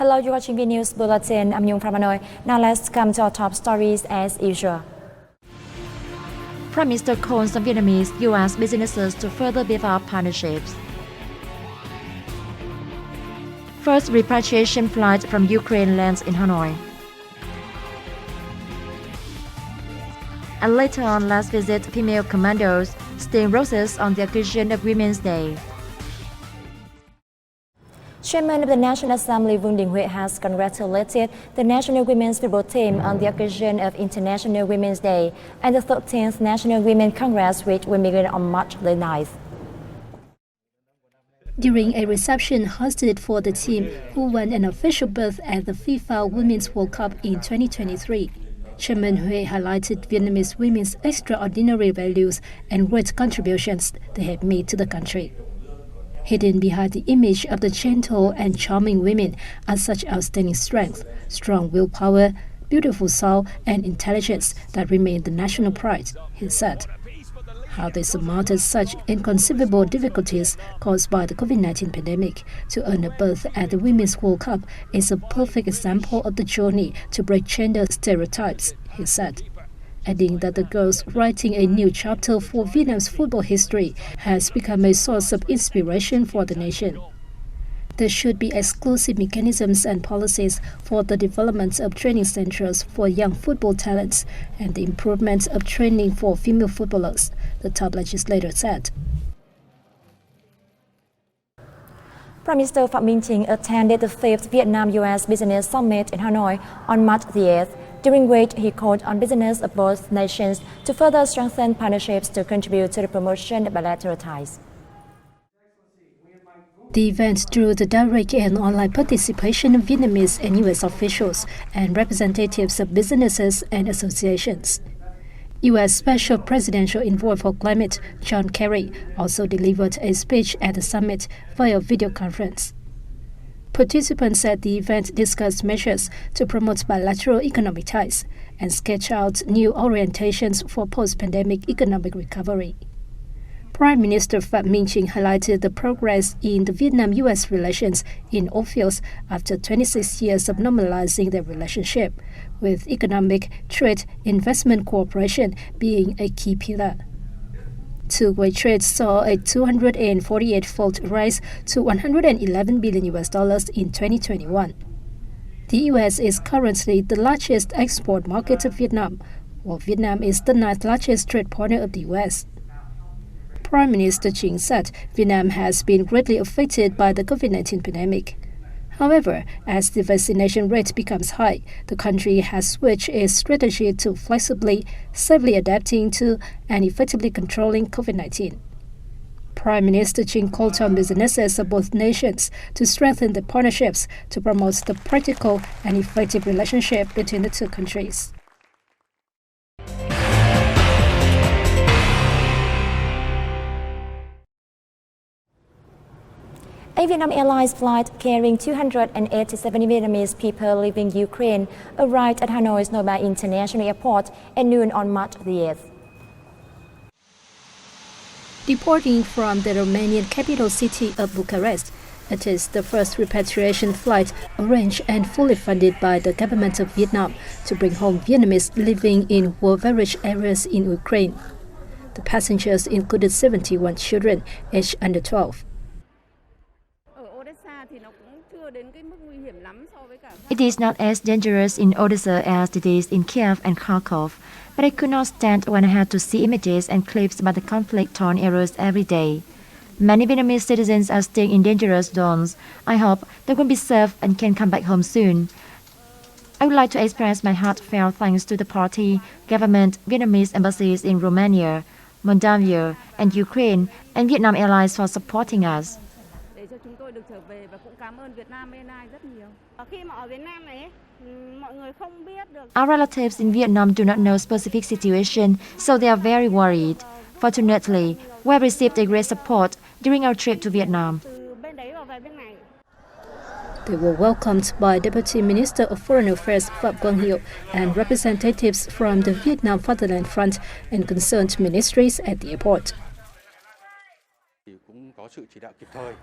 Hello, you're watching Vnews Bulletin. I'm Nhung from Hanoi. Now let's come to our top stories as usual. Prime Minister calls on Vietnamese U.S. businesses to further beef up partnerships. First repatriation flight from Ukraine lands in Hanoi. And later on, let's visit female commandos staying roses on the occasion of Women's Day. Chairman of the National Assembly Vương Đình Huệ has congratulated the National Women's Football Team on the occasion of International Women's Day and the 13th National Women's Congress, which will begin on March the 9th. During a reception hosted for the team who won an official berth at the FIFA Women's World Cup in 2023, Chairman Huệ highlighted Vietnamese women's extraordinary values and great contributions they have made to the country. Hidden behind the image of the gentle and charming women are such outstanding strength, strong willpower, beautiful soul, and intelligence that remain the national pride, he said. How they surmounted such inconceivable difficulties caused by the COVID-19 pandemic to earn a berth at the Women's World Cup is a perfect example of the journey to break gender stereotypes, he said, adding that the girls writing a new chapter for Vietnam's football history has become a source of inspiration for the nation. There should be exclusive mechanisms and policies for the development of training centers for young football talents and the improvement of training for female footballers, the top legislator said. Prime Minister Phạm Minh Chính attended the 5th Vietnam-US Business Summit in Hanoi on March the 8th, during which he called on business of both nations to further strengthen partnerships to contribute to the promotion of bilateral ties. The event drew the direct and online participation of Vietnamese and U.S. officials and representatives of businesses and associations. U.S. Special Presidential Envoy for Climate John Kerry also delivered a speech at the summit via video conference. Participants at the event discussed measures to promote bilateral economic ties and sketch out new orientations for post-pandemic economic recovery. Prime Minister Phạm Minh Chính highlighted the progress in the Vietnam-US relations in all fields after 26 years of normalizing their relationship, with economic, trade, investment cooperation being a key pillar. Two-way trade saw a 248-fold rise to $111 billion in 2021. The U.S. is currently the largest export market of Vietnam, while Vietnam is the 9th largest trade partner of the U.S. Prime Minister Chính said Vietnam has been greatly affected by the COVID-19 pandemic. However, as the vaccination rate becomes high, the country has switched its strategy to flexibly, safely adapting to and effectively controlling COVID-19. Prime Minister Chính called on businesses of both nations to strengthen their partnerships to promote the practical and effective relationship between the two countries. A Vietnam Airlines flight carrying 287 Vietnamese people leaving Ukraine arrived at Hanoi's Nội Bài International Airport at noon on March the 8th. Departing from the Romanian capital city of Bucharest, it is the first repatriation flight arranged and fully funded by the government of Vietnam to bring home Vietnamese living in war-ravaged areas in Ukraine. The passengers included 71 children aged under 12. It is not as dangerous in Odessa as it is in Kiev and Kharkov, but I could not stand when I had to see images and clips about the conflict-torn areas every day. Many Vietnamese citizens are staying in dangerous zones. I hope they will be safe and can come back home soon. I would like to express my heartfelt thanks to the party, government, Vietnamese embassies in Romania, Moldavia, and Ukraine, and Vietnam Airlines for supporting us. Our relatives in Vietnam do not know specific situation, so they are very worried. Fortunately, we have received a great support during our trip to Vietnam. They were welcomed by Deputy Minister of Foreign Affairs Phạm Quang Hiệu and representatives from the Vietnam Fatherland Front and concerned ministries at the airport.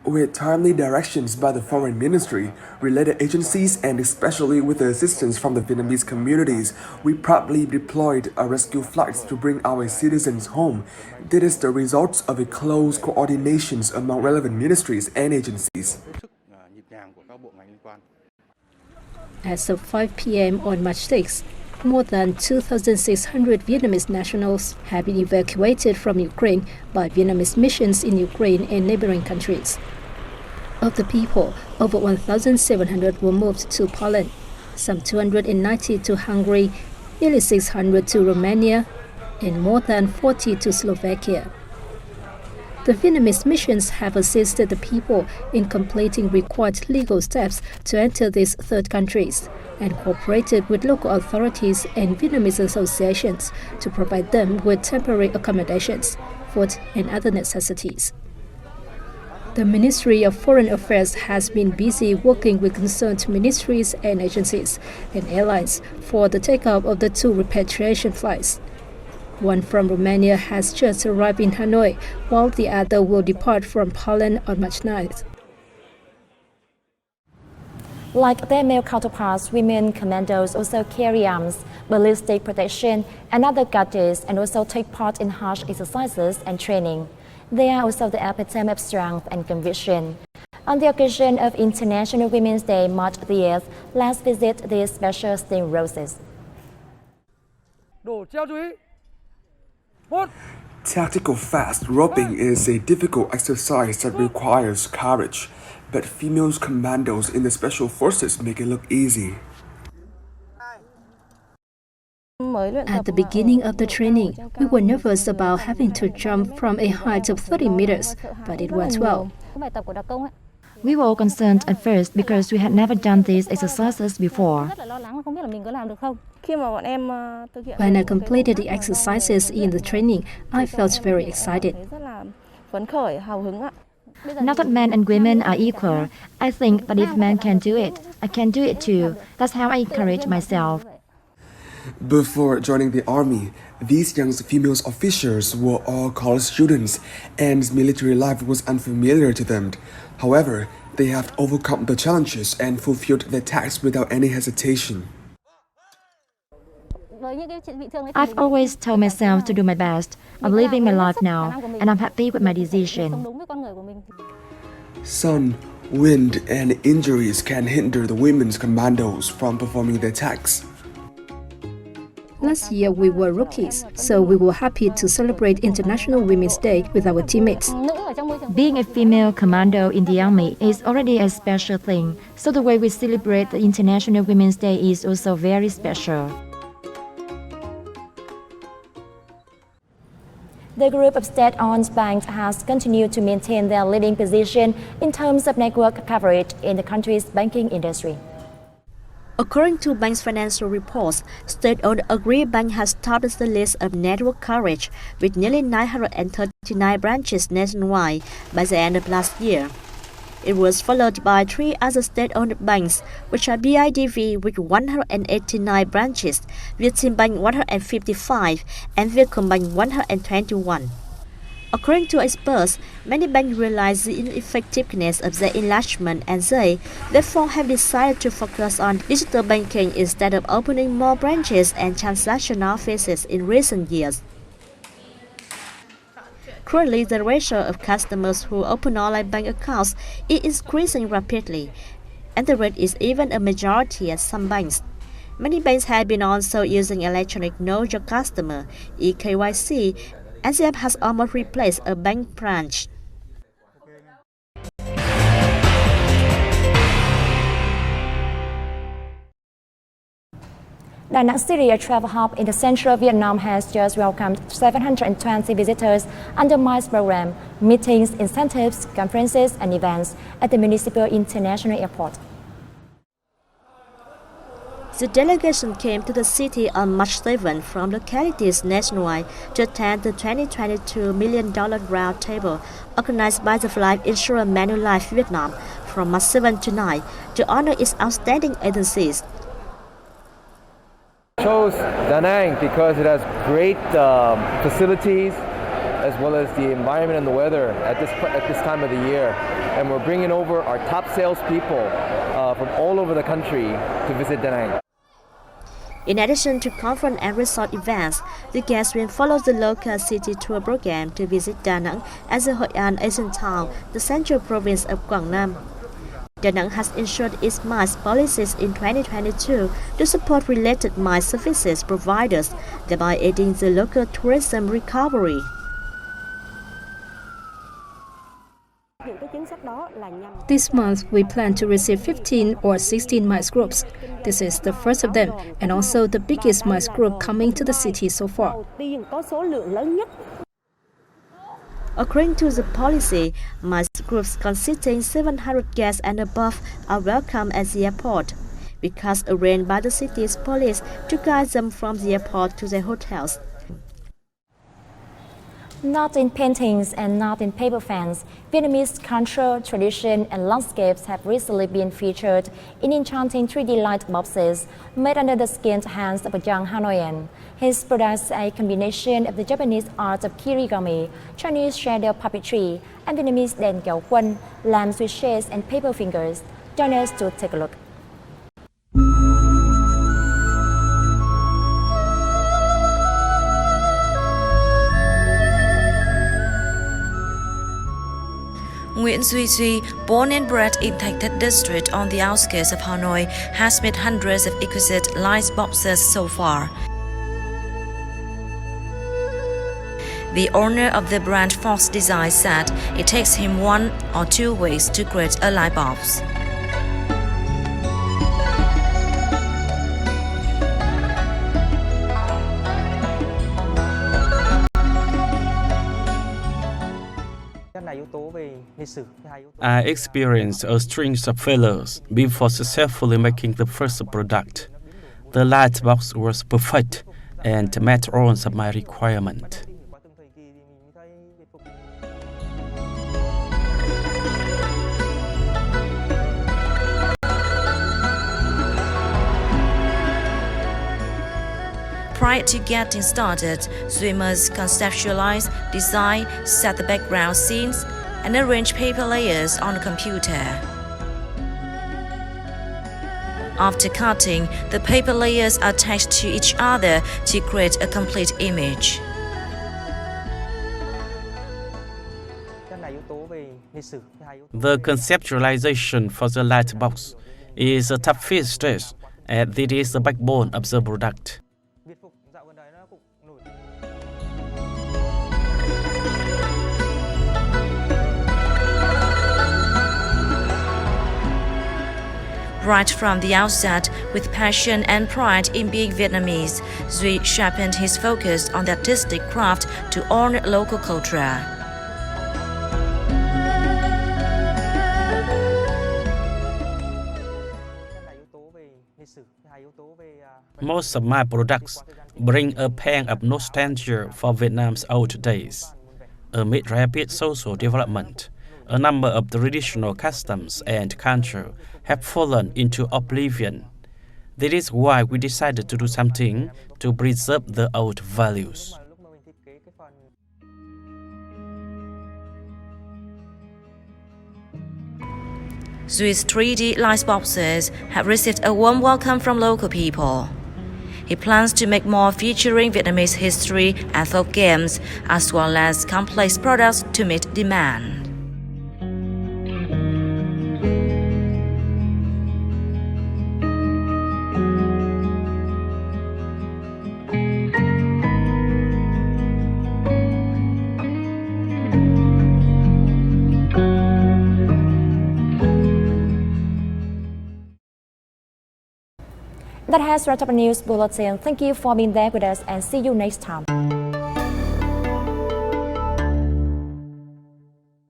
With timely directions by the Foreign Ministry, related agencies, and especially with the assistance from the Vietnamese communities, we promptly deployed rescue flights to bring our citizens home. This is the result of a close coordination among relevant ministries and agencies. As of 5 p.m. on March 6, more than 2,600 Vietnamese nationals have been evacuated from Ukraine by Vietnamese missions in Ukraine and neighboring countries. Of the people, over 1,700 were moved to Poland, some 290 to Hungary, nearly 600 to Romania, and more than 40 to Slovakia. The Vietnamese missions have assisted the people in completing required legal steps to enter these third countries and cooperated with local authorities and Vietnamese associations to provide them with temporary accommodations, food, and other necessities. The Ministry of Foreign Affairs has been busy working with concerned ministries and agencies and airlines for the takeoff of the 2 repatriation flights. One from Romania has just arrived in Hanoi, while the other will depart from Poland on March 9th. Like their male counterparts, women commandos also carry arms, ballistic protection, and other gadgets, and also take part in harsh exercises and training. They are also the epitome of strength and conviction. On the occasion of International Women's Day, March the 8th, let's visit these special steam roses. Tactical fast roping is a difficult exercise that requires courage, but female commandos in the special forces make it look easy. At the beginning of the training, we were nervous about having to jump from a height of 30 meters, but it went well. We were all concerned at first because we had never done these exercises before. When I completed the exercises in the training, I felt very excited. Now that men and women are equal, I think that if men can do it, I can do it too. That's how I encourage myself. Before joining the army, these young female officers were all college students, and military life was unfamiliar to them. However, they have overcome the challenges and fulfilled their tasks without any hesitation. I've always told myself to do my best. I'm living my life now, and I'm happy with my decision. Sun, wind, and injuries can hinder the women's commandos from performing their tasks. Last year we were rookies, so we were happy to celebrate International Women's Day with our teammates. Being a female commando in the army is already a special thing, so the way we celebrate the International Women's Day is also very special. The group of state-owned banks has continued to maintain their leading position in terms of network coverage in the country's banking industry. According to bank's financial reports, State-owned Agribank has topped the list of network coverage with nearly 939 branches nationwide by the end of last year. It was followed by 3 other state-owned banks, which are BIDV with 189 branches, Vietinbank 155, and Vietcombank 121. According to experts, many banks realize the ineffectiveness of their enlargement and they, therefore, have decided to focus on digital banking instead of opening more branches and transaction offices in recent years. Currently, the ratio of customers who open online bank accounts is increasing rapidly, and the rate is even a majority at some banks. Many banks have been also using electronic Know Your Customer (eKYC), and the app has almost replaced a bank branch. Da Nang City, a travel hub in the central Vietnam, has just welcomed 720 visitors under MICE program, meetings, incentives, conferences, and events at the Municipal International Airport. The delegation came to the city on March 7 from localities nationwide to attend the 2022 $1 million round table organized by the life insurer Manulife Vietnam from March 7 to 9 to honor its outstanding agencies. I chose Da Nang because it has great facilities, as well as the environment and the weather at this time of the year. And we're bringing over our top salespeople from all over the country to visit Da Nang. In addition to conference and resort events, the guests will follow the local city tour program to visit Da Nang as a Hoi An Asian town, the central province of Quảng Nam. Da Nang has ensured its MICE policies in 2022 to support related MICE services providers, thereby aiding the local tourism recovery. This month, we plan to receive 15 or 16 MICE groups. This is the first of them, and also the biggest MICE group coming to the city so far. According to the policy, MICE groups consisting 700 guests and above are welcome at the airport, because arranged by the city's police to guide them from the airport to their hotels. Not in paintings and not in paper fans, Vietnamese culture, tradition and landscapes have recently been featured in enchanting 3D light boxes made under the skilled hands of a young Hanoian. His products are a combination of the Japanese art of kirigami, Chinese shadow puppetry, and Vietnamese đèn kéo quân, lamps with shades and paper fingers. Join us to take a look. Nguyễn Duy Duy, born and bred in Thạch Thất district on the outskirts of Hanoi, has made hundreds of exquisite light boxes so far. The owner of the brand Fox Design said it takes him 1 or 2 weeks to create a light box. I experienced a string of failures before successfully making the first product. The light box was perfect and met all of my requirements. Prior to getting started, swimmers conceptualize, design, set the background scenes, and arrange paper layers on a computer. After cutting, the paper layers are attached to each other to create a complete image. The conceptualization for the light box is a tough stage, and it is the backbone of the product. Right from the outset, with passion and pride in being Vietnamese, Duy sharpened his focus on the artistic craft to honor local culture. Most of my products bring a pang of nostalgia for Vietnam's old days. Amid rapid social development, a number of traditional customs and culture have fallen into oblivion. That is why we decided to do something to preserve the old values. Duy's 3D light boxes have received a warm welcome from local people. He plans to make more featuring Vietnamese history and folk games, as well as complex products to meet demand. That has wrapped up our news bulletin. Thank you for being there with us and see you next time.